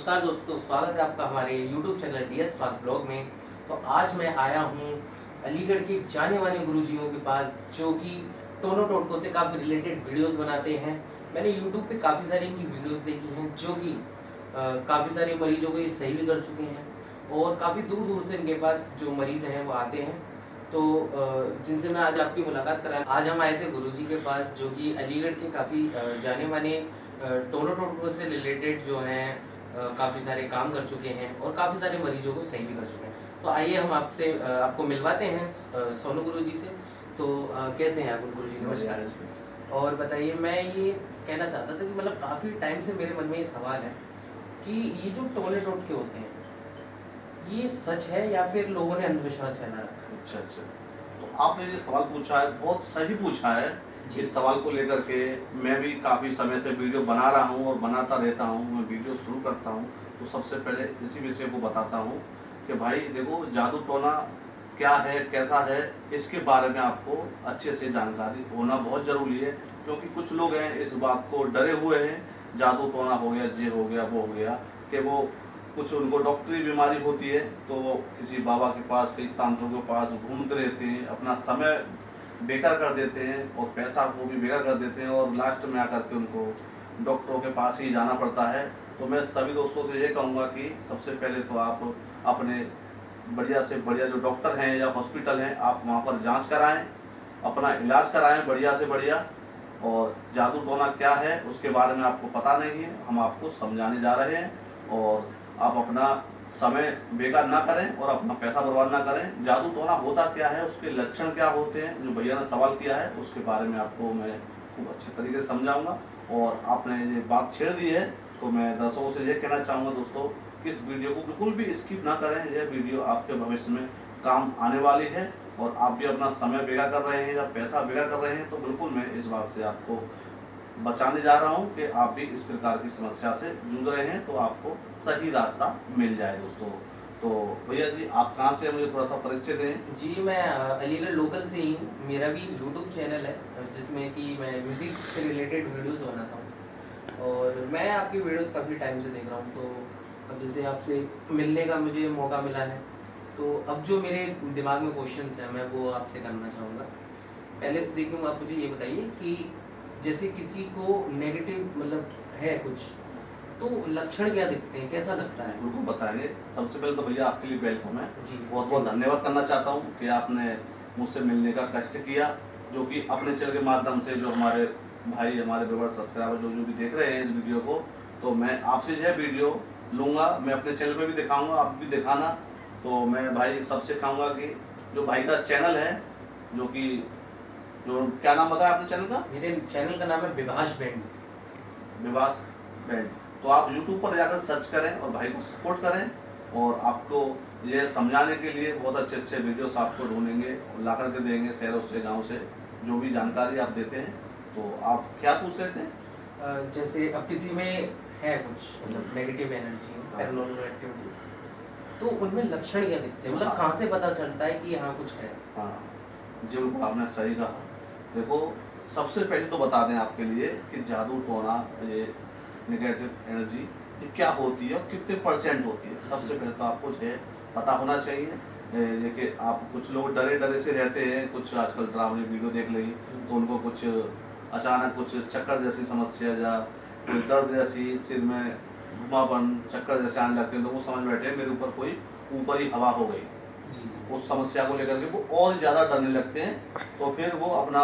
नमस्कार दोस्तों, स्वागत है आपका हमारे YouTube channel DS fast blog में। तो आज मैं आया हूँ अलीगढ़ के जाने माने गुरुजियों के पास, जो कि टोनो टोटको से काफ़ी रिलेटेड वीडियोस बनाते हैं। मैंने YouTube पे काफ़ी सारी इनकी वीडियोस देखी हैं, जो कि काफ़ी सारे मरीजों को ये सही भी कर चुके हैं और काफ़ी दूर दूर से इनके पास जो मरीज़ हैं वो आते हैं। तो जिनसे मैं आज आपकी मुलाकात कराया। आज हम आए थे गुरुजी के पास, जो कि अलीगढ़ के काफ़ी जाने माने टोनो टोटको से रिलेटेड जो हैं काफ़ी सारे काम कर चुके हैं और काफ़ी सारे मरीजों को सही भी कर चुके हैं। तो आइए हम आपसे आपको मिलवाते हैं सोनू गुरुजी से। तो कैसे हैं आप गुरुजी? नमस्कार। और बताइए, मैं ये कहना चाहता था कि मतलब काफ़ी टाइम से मेरे मन में ये सवाल है कि ये जो टोने टोटके होते हैं, ये सच है या फिर लोगों ने अंधविश्वास फैला रखा है? अच्छा अच्छा, तो आपने ये सवाल पूछा है, बहुत सही पूछा है। जी। इस सवाल को लेकर के मैं भी काफ़ी समय से वीडियो बना रहा हूँ और बनाता रहता हूँ। मैं वीडियो शुरू करता हूँ तो सबसे पहले इसी विषय को बताता हूँ कि भाई देखो, जादू टोना क्या है, कैसा है, इसके बारे में आपको अच्छे से जानकारी होना बहुत ज़रूरी है। क्योंकि कुछ लोग हैं इस बात को डरे हुए हैं, जादू टोना हो गया, ये हो गया, वो हो गया, कि वो कुछ उनको डॉक्टरी बीमारी होती है तो वो किसी बाबा के पास, कई तांत्रिकों के पास घूमते रहते हैं, अपना समय बेकार कर देते हैं और पैसा को भी बेकार कर देते हैं और लास्ट में आकर के उनको डॉक्टरों के पास ही जाना पड़ता है। तो मैं सभी दोस्तों से ये कहूँगा कि सबसे पहले तो आप अपने बढ़िया से बढ़िया जो डॉक्टर हैं या हॉस्पिटल हैं, आप वहाँ पर जांच कराएं, अपना इलाज कराएं बढ़िया से बढ़िया। और जादू टोना क्या है उसके बारे में आपको पता नहीं है, हम आपको समझाने जा रहे हैं। और आप अपना समय बेकार ना करें और अपना पैसा बर्बाद ना करें। जादू टोना होता क्या है, उसके लक्षण क्या होते हैं, जो भैया ने सवाल किया है उसके बारे में आपको मैं खूब अच्छे तरीके से समझाऊंगा। और आपने ये बात छेड़ दी है तो मैं दर्शकों से ये कहना चाहूँगा दोस्तों कि इस वीडियो को बिल्कुल भी स्किप ना करें। यह वीडियो आपके भविष्य में काम आने वाली है और आप भी अपना समय बेकार कर रहे हैं या पैसा बेकार कर रहे हैं तो बिल्कुल मैं इस बात से आपको बचाने जा रहा हूं कि आप भी इस प्रकार की समस्या से जूझ रहे हैं तो आपको सही रास्ता मिल जाए दोस्तों। तो भैया जी, आप कहाँ से हैं, मुझे थोड़ा सा परिचय दें। जी, मैं अलीगढ़ लोकल से ही हूँ। मेरा भी यूट्यूब चैनल है जिसमें कि मैं म्यूज़िक से रिलेटेड वीडियोस बनाता हूँ और मैं आपकी वीडियोस काफ़ी टाइम से देख रहा हूँ। तो अब जैसे आपसे मिलने का मुझे मौका मिला है, तो अब जो मेरे दिमाग में क्वेश्चंस हैं मैं वो आपसे करना चाहूँगा। पहले तो देखिए, आप मुझे ये बताइए कि जैसे किसी को नेगेटिव मतलब है कुछ, तो लक्षण क्या दिखते हैं, कैसा लगता है? बिल्कुल बताएंगे। सबसे पहले तो भैया आपके लिए वेलकम है, जी। बहुत बहुत धन्यवाद करना चाहता हूँ कि आपने मुझसे मिलने का कष्ट किया। जो कि अपने चैनल के माध्यम से जो हमारे भाई, हमारे व्यूअर्स, सब्सक्राइबर जो जो भी देख रहे हैं इस वीडियो को, तो मैं आपसे यह वीडियो लूँगा, मैं अपने चैनल पे भी दिखाऊँगा, आप भी दिखाना। तो मैं भाई सबसे कहूँगा कि जो भाई का चैनल है, जो कि जो क्या नाम बताया आपने चैनल का? मेरे चैनल का नाम है विभाष बैंड। विवास बैंड। तो आप यूट्यूब पर जाकर सर्च करें और भाई को सपोर्ट करें और आपको ये समझाने के लिए बहुत अच्छे अच्छे वीडियोस आपको ढूंढेंगे और ला करके देंगे, शहरों से, गांव से, जो भी जानकारी आप देते हैं। तो आप क्या पूछ रहे थे? जैसे अब किसी में है कुछ मतलब नेगेटिव एनर्जी, पैरानॉर्मल एक्टिविटीज, तो उनमें लक्षण क्या दिखते हैं, मतलब हाँ। कहाँ से पता चलता है कि यहाँ कुछ है? हाँ जी, बिल्कुल आपने सही कहा। देखो, सबसे पहले तो बता दें आपके लिए कि जादू टोना, ये नेगेटिव एनर्जी, ये क्या होती है और कितने परसेंट होती है। सबसे पहले तो आपको ये पता होना चाहिए। ये कि आप, कुछ लोग डरे डरे से रहते हैं, कुछ आजकल ड्रामे वीडियो देख ली तो उनको कुछ अचानक कुछ चक्कर जैसी समस्या या कोई दर्द जैसी, सिर में घुमापन, चक्कर जैसे आने लगते हैं तो वो समझ बैठे मेरे ऊपर कोई ऊपरी हवा हो गई। जी। उस समस्या को लेकर के वो और ज़्यादा डरने लगते हैं। तो फिर वो अपना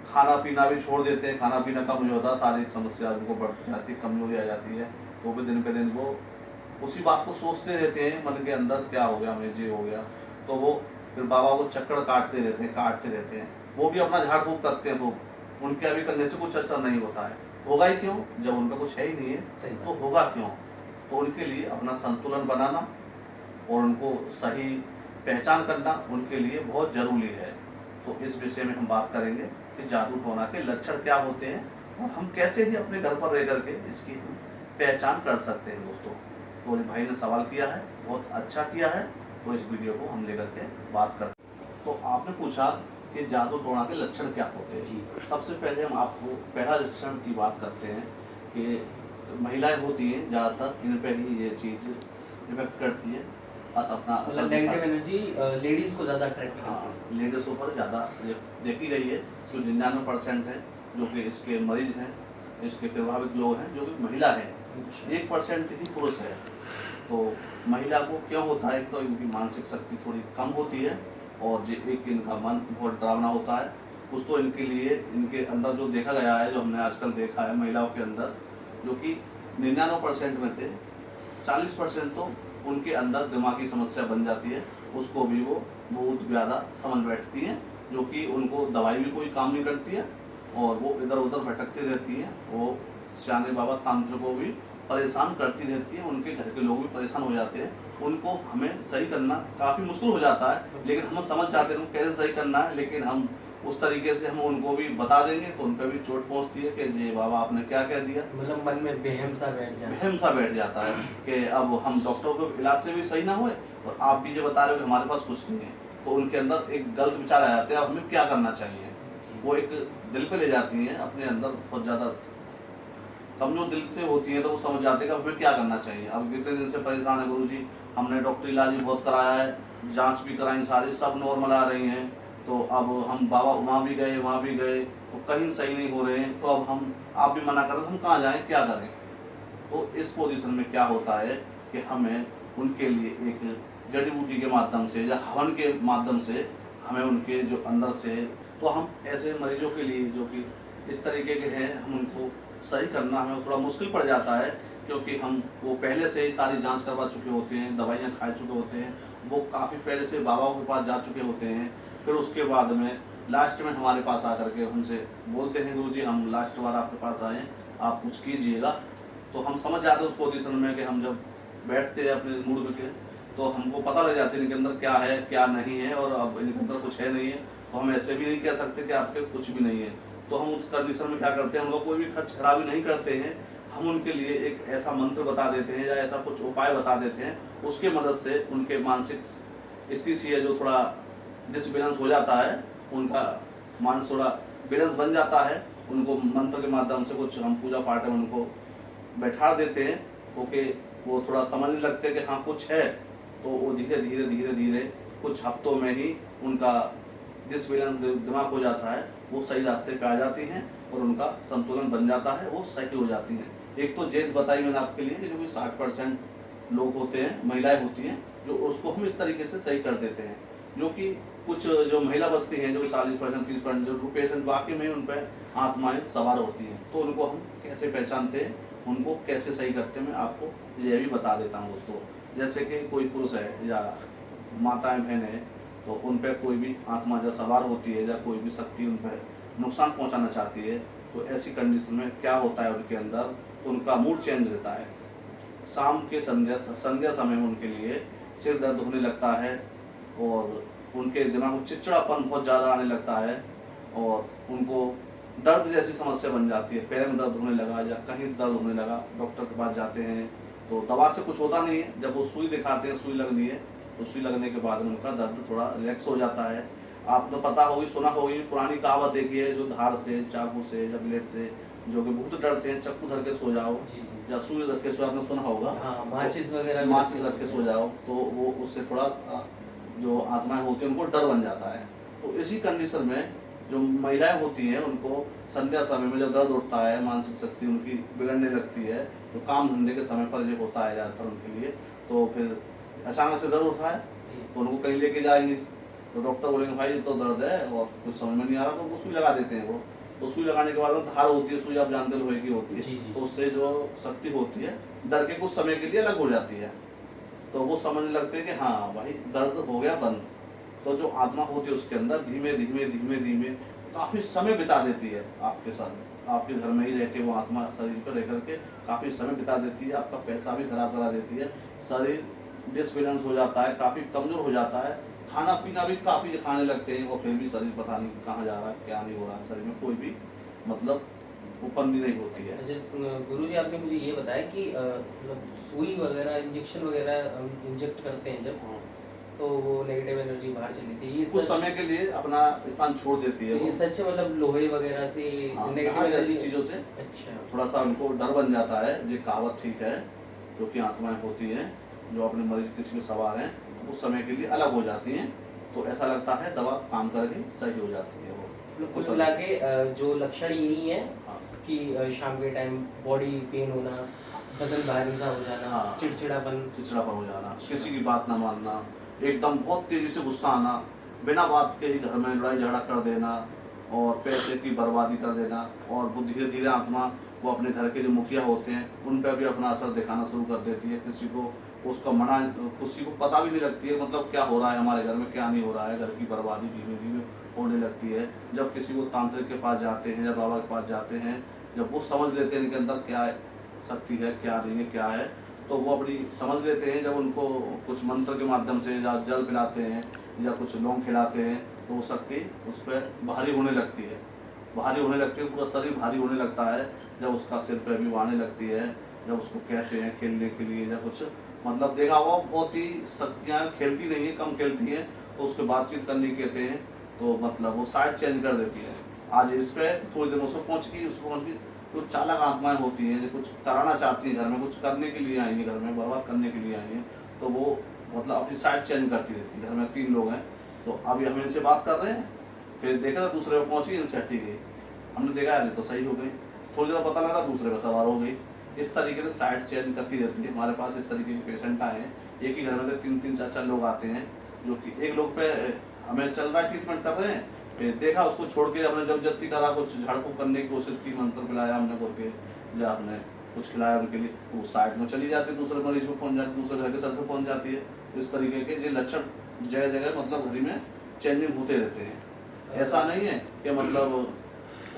खाना पीना भी छोड़ देते हैं, खाना पीना कम हो जाता है, शारीरिक समस्या उनको बढ़ती जाती है, कमजोरी आ जाती है। वो भी दिन पे दिन वो उसी बात को सोचते रहते हैं मन के अंदर, क्या हो गया, मुझे ये हो गया। तो वो फिर बाबा को चक्कर काटते रहते हैं, काटते रहते हैं। वो भी अपना झाड़ फूक करते हैं, वो उनके अभी करने से कुछ असर नहीं होता है। होगा ही क्यों, जब उनका कुछ है ही नहीं है सही तो बात। होगा क्यों। तो उनके लिए अपना संतुलन बनाना और उनको सही पहचान करना उनके लिए बहुत ज़रूरी है। तो इस विषय में हम बात करेंगे कि जादू टोना के लक्षण क्या होते हैं और हम कैसे भी अपने घर पर रह करके इसकी हम पहचान कर सकते हैं दोस्तों। तो भाई ने सवाल किया है, बहुत अच्छा किया है, तो इस वीडियो को हम लेकर के बात करते हैं। तो आपने पूछा कि जादू टोना के लक्षण क्या होते हैं। जी। सबसे पहले हम आपको पहला लक्षण की बात करते हैं कि महिलाएं होती हैं ज़्यादातर, इन पे ही ये चीज़ इफेक्ट करती है। बस अपना असर मतलब नेगेटिव एनर्जी लेडीज को ज़्यादा अट्रैक्ट करती हाँ, है। लेडीज़ों पर ज़्यादा देखी गई है। जो 99% है जो कि इसके मरीज हैं, इसके प्रभावित लोग हैं, जो कि महिला हैं। अच्छा। 1% ही पुरुष है। तो महिला को क्यों होता है? एक तो इनकी मानसिक शक्ति थोड़ी कम होती है, और जो एक इनका मन बहुत डरावना होता है। कुछ तो इनके लिए इनके अंदर जो देखा गया है, जो हमने आजकल देखा है महिलाओं के अंदर, जो कि 99% में थे, 40% तो उनके अंदर दिमागी समस्या बन जाती है। उसको भी वो बहुत ज़्यादा समझ बैठती हैं, जो कि उनको दवाई भी कोई काम नहीं करती है, और वो इधर उधर भटकती रहती हैं। वो सियाने बाबा तांत्रिक को भी परेशान करती रहती है, उनके घर के लोग भी परेशान हो जाते हैं। उनको हमें सही करना काफ़ी मुश्किल हो जाता है, लेकिन हम समझ जाते हैं कैसे सही करना है। लेकिन हम उस तरीके से हम उनको भी बता देंगे तो उन पर भी चोट पहुँचती है कि जी बाबा आपने क्या कह दिया। मतलब मन में बेहम सा बैठ जाए। वहम सा बैठ जाता है कि अब हम डॉक्टरों के इलाज से भी सही ना हुए, और आप भी जो बता रहे हो कि हमारे पास कुछ नहीं है, तो उनके अंदर एक गलत विचार आ जाते हैं, अब हमें क्या करना चाहिए। वो एक दिल पे ले जाती हैं, अपने अंदर बहुत ज़्यादा कमजोर दिल से होती हैं, तो वो समझ जाते हैं कि हमें क्या करना चाहिए। अब कितने दिन से परेशान है गुरुजी, हमने डॉक्टर इलाज भी बहुत कराया है, जांच भी कराई, सारी सब नॉर्मल आ रही हैं, तो अब हम बाबा वहाँ भी गए वहाँ भी गए तो कहीं सही नहीं हो रहे हैं, तो अब हम आप भी मना कर रहे, हम कहाँ जाएँ, क्या करें। तो इस पोजीशन में क्या होता है कि हमें उनके लिए एक जड़ी बूटी के माध्यम से या हवन के माध्यम से हमें उनके जो अंदर से, तो हम ऐसे मरीजों के लिए जो कि इस तरीके के हैं, हम उनको सही करना हमें थोड़ा मुश्किल पड़ जाता है, क्योंकि हम वो पहले से ही सारी जांच करवा चुके होते हैं, दवाइयाँ खा चुके होते हैं, वो काफ़ी पहले से बाबाओं के पास जा चुके होते हैं। फिर उसके बाद में लास्ट में हमारे पास आकर के हमसे बोलते हैं गुरुजी हम लास्ट बार आपके पास आए, आप कुछ कीजिएगा। तो हम समझ जाते हैं उस पोजीशन में कि हम जब बैठते हैं अपने मूड के, तो हमको पता लग जाता है इनके अंदर क्या है क्या नहीं है, और अब इनके अंदर कुछ है नहीं है, तो हम ऐसे भी नहीं कह सकते कि आपके कुछ भी नहीं है। तो हम उस कंडीशन में क्या करते हैं, उनको कोई भी खर्च खराबी नहीं करते हैं, हम उनके लिए एक ऐसा मंत्र बता देते हैं या ऐसा कुछ उपाय बता देते हैं, उसके मदद से उनके मानसिक स्थिति है जो थोड़ा डिसबैलेंस हो जाता है, उनका मानस थोड़ा बैलेंस बन जाता है। उनको मंत्र के माध्यम से कुछ हम पूजा पाठ में उनको बैठा देते हैं, क्योंकि वो थोड़ा समझने लगते हैं कि हाँ कुछ है, तो वो धीरे धीरे धीरे धीरे कुछ हफ्तों में ही उनका डिसबैलेंस दिमाग हो जाता है, वो सही रास्ते पे आ जाती हैं और उनका संतुलन बन जाता है, वो सही हो जाती हैं। एक तो जेद बताई मैंने आपके लिए कि जो कि 60% लोग होते हैं, महिलाएं होती हैं, जो उसको हम इस तरीके से सही कर देते हैं। जो कि कुछ जो महिला बस्ती हैं, जो 40% 30% जो पेशेंट वाकई में उन पर आत्माएं सवार होती हैं, तो उनको हम कैसे पहचानते हैं, उनको कैसे सही करते हैं, मैं आपको ये भी बता देता हूँ दोस्तों। जैसे कि कोई पुरुष है या माताएं बहन है, तो उन पर कोई भी आत्मा जब सवार होती है या कोई भी शक्ति उन पर नुकसान पहुंचाना चाहती है, तो ऐसी कंडीशन में क्या होता है उनके अंदर, तो उनका मूड चेंज रहता है। शाम के संध्या समय में उनके लिए सिर दर्द होने लगता है, और उनके दिमाग में चिड़चिड़ापन बहुत ज़्यादा आने लगता है, और उनको दर्द जैसी समस्या बन जाती है, पैर में दर्द होने लगा या कहीं दर्द होने लगा, डॉक्टर के पास जाते हैं तो दवा से कुछ होता नहीं है। जब वो सुई दिखाते हैं, सुई लगनी है, तो सुई लगने के बाद उनका दर्द थोड़ा रिलैक्स हो जाता है। आपने पता होगी, सुना होगी, पुरानी कहावत देखी है, जो धार से, चाकू से या ब्लेड से जो कि बहुत डरते हैं, चक्कू धर के सो जाओ या सुई रख के सो, आपने सुना होगा, माचिस वगैरह माचिस रख के सो जाओ, तो वो उससे थोड़ा जो आत्माएं होती हैं उनको डर बन जाता है। तो इसी कंडीशन में जो महिलाएं होती हैं, उनको संध्या समय में जब दर्द उठता है, मानसिक शक्ति उनकी बिगड़ने लगती है, तो काम धंधे के समय पर ये होता है ज़्यादातर उनके लिए, तो फिर अचानक से दर्द उठता है, तो उनको कहीं लेके जाएंगे, तो डॉक्टर बोलेंगे भाई ये तो दर्द है और कुछ समझ में नहीं आ रहा, तो उनको सुई लगा देते हैं वो। तो सुई लगाने के बाद में धार होती है, सुई आप जानते हो लोहे की होती है, तो उससे जो शक्ति होती है डर के कुछ समय के लिए अलग हो जाती है, तो वो समझने लगते हैं कि हाँ भाई दर्द हो गया बंद। तो जो आत्मा होती है उसके अंदर धीमे धीमे धीमे धीमे काफ़ी समय बिता देती है आपके साथ, आपके घर में ही रह के वो आत्मा शरीर पर रह करके काफ़ी समय बिता देती है, आपका पैसा भी खराब करा देती है, शरीर डिसबैलेंस हो जाता है, काफ़ी कमज़ोर हो जाता है, खाना पीना भी काफ़ी खाने लगते हैं, और फिर भी शरीर पता नहीं कहाँ जा रहा है, क्या नहीं हो रहा है, शरीर में कोई भी मतलब उपलब्धि नहीं होती है। अच्छा गुरुजी, आपने मुझे ये बताया कि मतलब सुई वगैरह इंजेक्शन वगैरह हम इंजेक्ट करते हैं जब, तो वो नेगेटिव एनर्जी बाहर चली थी। ये कुछ सच, समय के लिए अपना स्थान छोड़ देती है ये वो। सच है, मतलब लोहे वगैरह से हाँ, नेगेटिव ऐसी एनर्जी। चीजों से अच्छा। थोड़ा सा उनको डर बन जाता है। ये कहावत ठीक है, जो कि आत्माएं होती हैं जो अपने मरीज किसी में सवार हैं, उस समय के लिए अलग हो जाती हैं। तो ऐसा लगता है दवा काम करके सही हो जाती है वो। मतलब कुल कुछ मिला के जो लक्षण यही है हाँ कि शाम के टाइम बॉडी पेन होना, बदन भारी सा हो जाना, हाँ, चिड़चिड़ापन। चिड़चिड़ापन हो जाना, अच्छा। किसी की बात ना मानना, एकदम बहुत तेजी से गुस्सा आना, बिना बात के ही घर में लड़ाई झगड़ा कर देना और पैसे की बर्बादी कर देना। और वो धीरे धीरे आत्मा वो अपने घर के जो मुखिया होते हैं उन पर भी अपना असर दिखाना शुरू कर देती है। किसी को उसका मना, किसी को पता भी नहीं लगती है मतलब क्या हो रहा है हमारे घर में, क्या नहीं हो रहा है। घर की बर्बादी धीरे धीरे होने लगती है। जब किसी को तांत्रिक के पास जाते हैं या बाबा के पास जाते हैं, जब वो समझ लेते हैं इनके अंदर क्या शक्ति है, क्या नहीं है, क्या है, तो वो अपनी समझ लेते हैं। जब उनको कुछ मंत्र के माध्यम से या जल पिलाते हैं या कुछ लौंग खिलाते हैं तो वो शक्ति उस पर भारी होने लगती है। भारी होने लगती है, पूरा शरीर भारी होने लगता है। जब उसका सिर पे भी आने लगती है, जब उसको कहते हैं खेलने के लिए या कुछ, मतलब देखा हुआ बहुत ही शक्तियाँ खेलती नहीं है, कम खेलती हैं, तो उसके बातचीत करने की कहते हैं तो मतलब वो साइड चेंज कर देती है। आज इस पे थोड़ी देर उसको पहुँच गई, उसको पहुँच गई। तो चालाक आत्माएं होती हैं जो कुछ कराना चाहती हैं, घर में कुछ करने के लिए आई हैं, घर में बर्बाद करने के लिए आई हैं, तो वो मतलब अपनी साइड चेंज करती रहती है। घर में 3 लोग हैं, तो अभी हम इनसे बात कर रहे हैं, फिर देखा था दूसरे पे पहुंची, इनसे हटी गई। हमने देखा यार ये तो सही हो गई, थोड़ी देर पता लगा दूसरे पे सवार हो गई। इस तरीके से साइड चेंज करती रहती है। हमारे पास इस तरीके के पेशेंट आए हैं, एक ही घर में 3-3 4-4 लोग आते हैं, जो कि एक लोग पे हमें चल रहा है, ट्रीटमेंट कर रहे हैं, फिर देखा उसको छोड़ के हमने जबरदस्ती करा, कुछ झाड़ फूक करने की कोशिश की, मंत्र पिलाया हमने करके या हमने कुछ खिलाया उनके लिए, वो साइड में चली जाती है, दूसरे मरीज में पहुंच जाती है, दूसरे घर के सर से पहुंच जाती है। तो इस तरीके के ये लक्षण जगह जगह मतलब घड़ी में चेंजिंग होते रहते हैं। ऐसा नहीं है कि मतलब,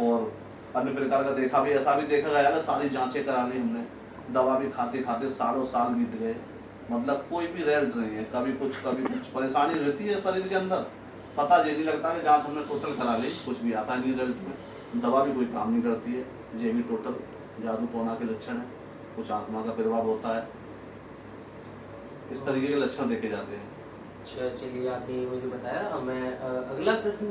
और अन्य प्रकार का देखा भी, ऐसा भी देखा गया है सारी जांचें करा ली हमने, दवा भी खाते खाते सालों साल बीत गए, मतलब कोई भी रिजल्ट नहीं है। कभी कुछ परेशानी रहती है शरीर के अंदर, पता ये नहीं लगता कि जांच हमने टोटल करा ली, कुछ भी आता नहीं रिजल्ट में, दवा भी कोई काम नहीं करती है। ये भी टोटल जादू टोना के लक्षण है, कुछ आत्मा का प्रभाव होता है। इस तरीके के लक्षण देखे जाते हैं। अच्छा, चलिए आपने मुझे बताया। मैं अगला प्रश्न